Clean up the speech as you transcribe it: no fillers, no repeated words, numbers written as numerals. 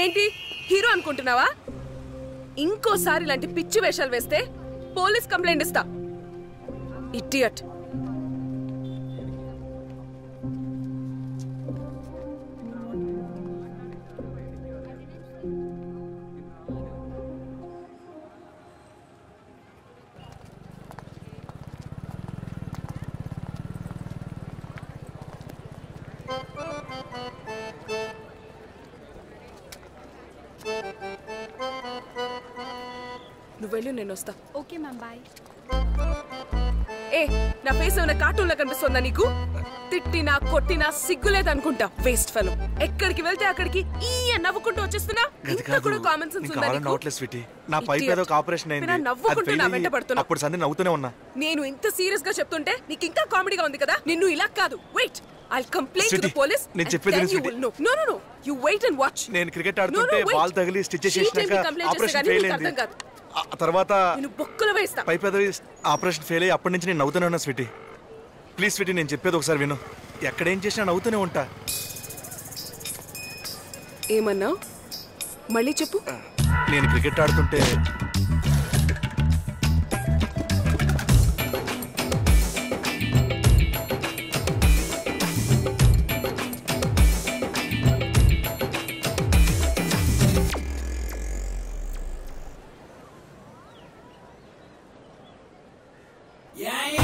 ఏంటి హీరో అనుకుంటున్నావా? ఇంకోసారి ఇలాంటి పిచ్చి వేషాలు వేస్తే పోలీస్ కంప్లైంట్ ఇస్తా. ఇడియట్. నువ్వు వెళ్ళు, నేను వస్తా. Okay ma'am, bye. ఏ, నా ఫేస్ ఏమైనా కార్టూన్ లా కనిపిస్తుందా నీకు? తిట్టినా కొట్టినా సిగ్గులేదనుకుంటా. Waste fellow. ఎక్కడికి వెళ్తే అక్కడికి ఈ నవ్వుకుంటూ వచ్చేస్తున్నా. ఇంత కూడా కామన్ సెన్స్ ఉందా నీకు? నా పైప్ ఏదో ఆపరేషన్ అయింది. నవ్వుకుంటూ నా వెంట పడుతున్నా. అప్పుడు సందే నవ్వుతూనే ఉన్నా. నేను ఇంత సీరియస్ గా చెప్తుంటే నీకు ఇంకా కామెడీగా ఉంది కదా. నిన్ను ఇలా కాదు. Wait, I'll complain to the police. నేను చెప్పేది you will know. No. You wait and watch. నేను క్రికెట్ ఆడుతుంటే బాల్ తగిలి స్టిచ్ చేసినాక ఆపరేషన్ ఫెయిల్ అయింది. తర్వాత నేను బొక్కలు వేస్తా. పైప్ ఏదో ఆపరేషన్ ఫెయిల్ అయ్యి అప్పటి నుంచి నేను నవ్వుతూనే ఉన్నా. స్వీటీ ప్లీజ్ స్వీటీ, నేను చెప్పేది ఒకసారి విను. ఎక్కడేం చేసినా నవ్వుతూనే ఉంటా. ఏమన్నావు? మళ్ళీ చెప్పు. నేను క్రికెట్ ఆడుతుంటే Yeah.